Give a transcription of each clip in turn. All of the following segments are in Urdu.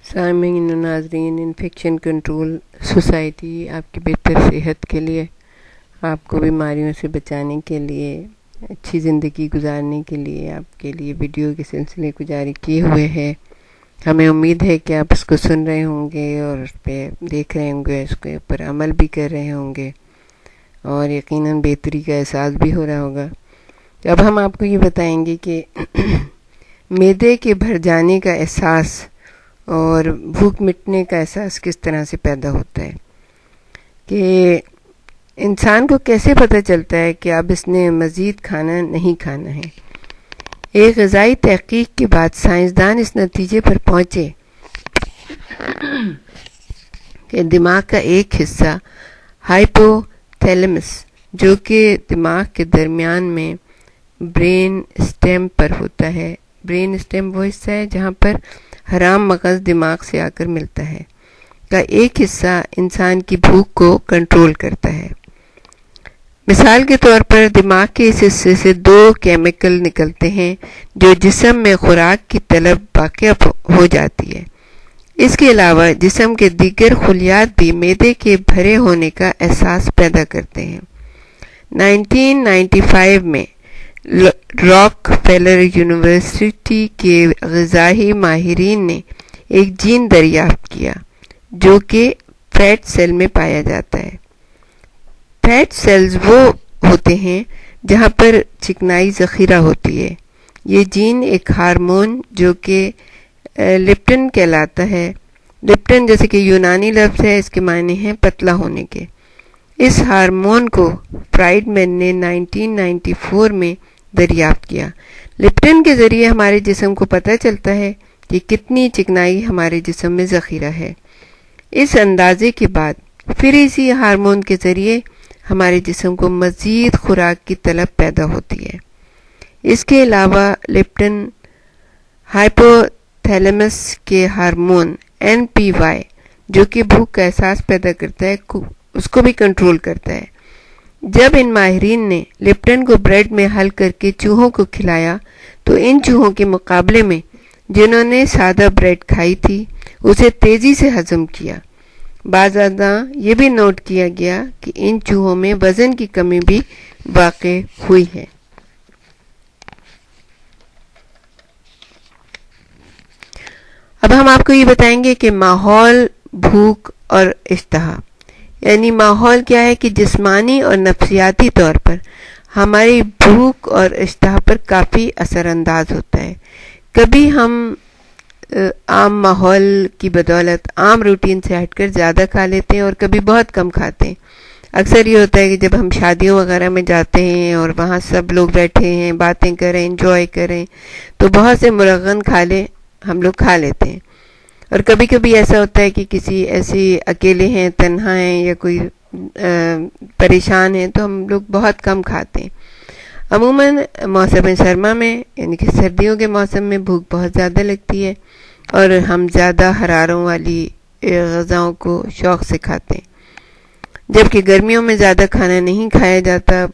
سامعین و ناظرین، انفیکشن کنٹرول سوسائٹی آپ کی بہتر صحت کے لیے، آپ کو بیماریوں سے بچانے کے لیے، اچھی زندگی گزارنے کے لیے آپ کے لیے ویڈیو کے سلسلے کو جاری کیے ہوئے ہے۔ ہمیں امید ہے کہ آپ اس کو سن رہے ہوں گے اور اس پہ دیکھ رہے ہوں گے، اس کے اوپر عمل بھی کر رہے ہوں گے اور یقیناً بہتری کا احساس بھی ہو رہا ہوگا۔ اب ہم آپ کو یہ بتائیں گے کہ معدے کے بھر جانے کا احساس اور بھوک مٹنے کا احساس کس طرح سے پیدا ہوتا ہے، کہ انسان کو کیسے پتہ چلتا ہے کہ اب اس نے مزید کھانا نہیں کھانا ہے۔ ایک غذائی تحقیق کے بعد سائنسدان اس نتیجے پر پہنچے کہ دماغ کا ایک حصہ ہائپو تھیلمس، جو کہ دماغ کے درمیان میں برین اسٹیم پر ہوتا ہے، برین اسٹیم وہ حصہ ہے جہاں پر حرام مغز دماغ سے آ کر ملتا ہے، کا ایک حصہ انسان کی بھوک کو کنٹرول کرتا ہے۔ مثال کے طور پر دماغ کے اس حصے سے 2 کیمیکل نکلتے ہیں جو جسم میں خوراک کی طلب واقع ہو جاتی ہے۔ اس کے علاوہ جسم کے دیگر خلیات بھی معدے کے بھرے ہونے کا احساس پیدا کرتے ہیں۔ 1995 میں راک فیلر یونیورسٹی کے غذائی ماہرین نے ایک جین دریافت کیا جو کہ فیٹ سیل میں پایا جاتا ہے۔ فیٹ سیلز وہ ہوتے ہیں جہاں پر چکنائی ذخیرہ ہوتی ہے۔ یہ جین ایک ہارمون جو کہ لیپٹن کہلاتا ہے، لیپٹن جیسے کہ یونانی لفظ ہے، اس کے معنی ہیں پتلا ہونے کے۔ اس ہارمون کو فرائیڈ مین نے 1994 میں دریافت کیا۔ لیپٹن کے ذریعے ہمارے جسم کو پتہ چلتا ہے کہ کتنی چکنائی ہمارے جسم میں ذخیرہ ہے۔ اس اندازے کے بعد پھر اسی ہارمون کے ذریعے ہمارے جسم کو مزید خوراک کی طلب پیدا ہوتی ہے۔ اس کے علاوہ لیپٹن ہائپو تھیلمس کے ہارمون NPY جو کہ بھوک کا احساس پیدا کرتا ہے اس کو بھی کنٹرول کرتا ہے۔ جب ان ماہرین نے لیپٹن کو بریڈ میں حل کر کے چوہوں کو کھلایا تو ان چوہوں کے مقابلے میں جنہوں نے سادہ بریڈ کھائی تھی اسے تیزی سے ہضم کیا۔ بعض ازاں یہ بھی نوٹ کیا گیا کہ ان چوہوں میں وزن کی کمی بھی واقع ہوئی ہے۔ اب ہم آپ کو یہ بتائیں گے کہ ماحول، بھوک اور اشتہا، یعنی ماحول کیا ہے کہ جسمانی اور نفسیاتی طور پر ہماری بھوک اور اشتہا پر کافی اثر انداز ہوتا ہے۔ کبھی ہم عام ماحول کی بدولت عام روٹین سے ہٹ کر زیادہ کھا لیتے ہیں اور کبھی بہت کم کھاتے ہیں۔ اکثر یہ ہوتا ہے کہ جب ہم شادیوں وغیرہ میں جاتے ہیں اور وہاں سب لوگ بیٹھے ہیں، باتیں کریں، انجوائے کریں، تو بہت سے مرغن کھالے ہم لوگ کھا لیتے ہیں۔ اور کبھی کبھی ایسا ہوتا ہے کہ کسی ایسے اکیلے ہیں، تنہا ہیں یا کوئی پریشان ہیں تو ہم لوگ بہت کم کھاتے ہیں۔ عموماً موسم سرما میں یعنی کہ سردیوں کے موسم میں بھوک بہت زیادہ لگتی ہے اور ہم زیادہ حراروں والی غذاؤں کو شوق سے کھاتے ہیں، جبکہ گرمیوں میں زیادہ کھانا نہیں کھایا جاتا،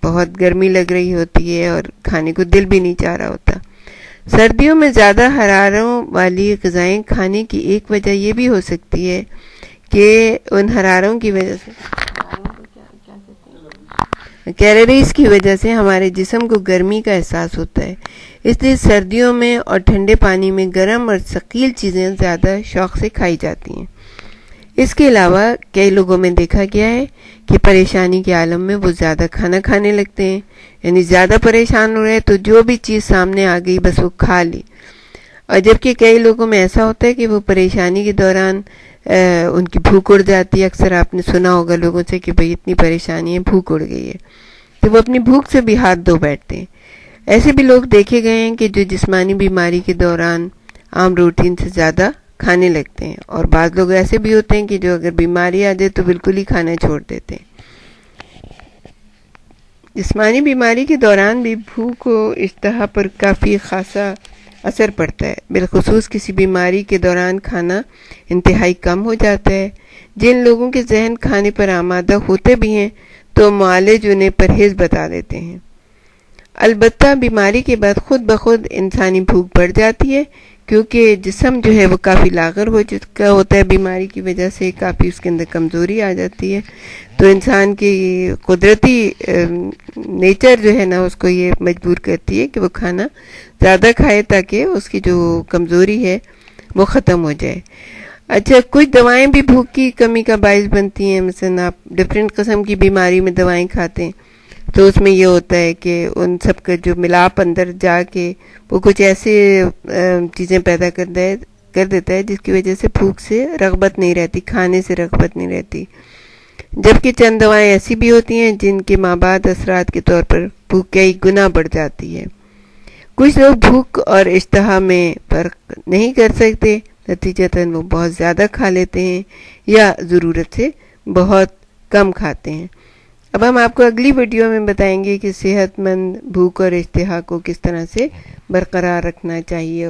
بہت گرمی لگ رہی ہوتی ہے اور کھانے کو دل بھی نہیں چاہ رہا ہوتا۔ سردیوں میں زیادہ حراروں والی غذائیں کھانے کی ایک وجہ یہ بھی ہو سکتی ہے کہ ان حراروں کی وجہ سے کیلوریز کی وجہ سے ہمارے جسم کو گرمی کا احساس ہوتا ہے، اس لیے سردیوں میں اور ٹھنڈے پانی میں گرم اور ثقیل چیزیں زیادہ شوق سے کھائی جاتی ہیں۔ اس کے علاوہ کئی لوگوں میں دیکھا گیا ہے کہ پریشانی کے عالم میں وہ زیادہ کھانا کھانے لگتے ہیں، یعنی زیادہ پریشان ہو رہے تو جو بھی چیز سامنے آ گئی بس وہ کھا لی۔ اور جبکہ کئی لوگوں میں ایسا ہوتا ہے کہ وہ پریشانی کے دوران ان کی بھوک اڑ جاتی ہے۔ اکثر آپ نے سنا ہوگا لوگوں سے کہ بھئی اتنی پریشانی ہے، بھوک اڑ گئی ہے، تو وہ اپنی بھوک سے بھی ہاتھ دھو بیٹھتے ہیں۔ ایسے بھی لوگ دیکھے گئے ہیں کہ جو جسمانی بیماری کے دوران عام روٹین سے زیادہ کھانے لگتے ہیں، اور بعض لوگ ایسے بھی ہوتے ہیں کہ جو اگر بیماری آ جائے تو بالکل ہی کھانا چھوڑ دیتے ہیں۔ جسمانی بیماری کے دوران بھی بھوک و اشتہا پر کافی خاصا اثر پڑتا ہے، بالخصوص کسی بیماری کے دوران کھانا انتہائی کم ہو جاتا ہے۔ جن لوگوں کے ذہن کھانے پر آمادہ ہوتے بھی ہیں تو معالج انہیں پرہیز بتا دیتے ہیں۔ البتہ بیماری کے بعد خود بخود انسانی بھوک بڑھ جاتی ہے کیونکہ جسم جو ہے وہ کافی لاغر ہو چکا ہوتا ہے بیماری کی وجہ سے، کافی اس کے اندر کمزوری آ جاتی ہے. تو انسان کی قدرتی نیچر جو ہے نا اس کو یہ مجبور کرتی ہے کہ وہ کھانا زیادہ کھائے تاکہ اس کی جو کمزوری ہے وہ ختم ہو جائے. اچھا، کچھ دوائیں بھی بھوک کی کمی کا باعث بنتی ہیں. مثلا آپ ڈفرینٹ قسم کی بیماری میں دوائیں کھاتے ہیں تو اس میں یہ ہوتا ہے کہ ان سب کا جو ملاپ اندر جا کے وہ کچھ ایسے چیزیں پیدا کر دیتا ہے جس کی وجہ سے بھوک سے رغبت نہیں رہتی، کھانے سے رغبت نہیں رہتی. جبکہ چند دوائیں ایسی بھی ہوتی ہیں جن کے مابعد اثرات کے طور پر بھوک کئی گنا بڑھ جاتی ہے. کچھ لوگ بھوک اور اشتہا میں فرق نہیں کر سکتے، نتیجتاً وہ بہت زیادہ کھا لیتے ہیں یا ضرورت سے بہت کم کھاتے ہیں. اب ہم آپ کو اگلی ویڈیو میں بتائیں گے کہ صحت مند بھوک اور اشتہا کو کس طرح سے برقرار رکھنا چاہیے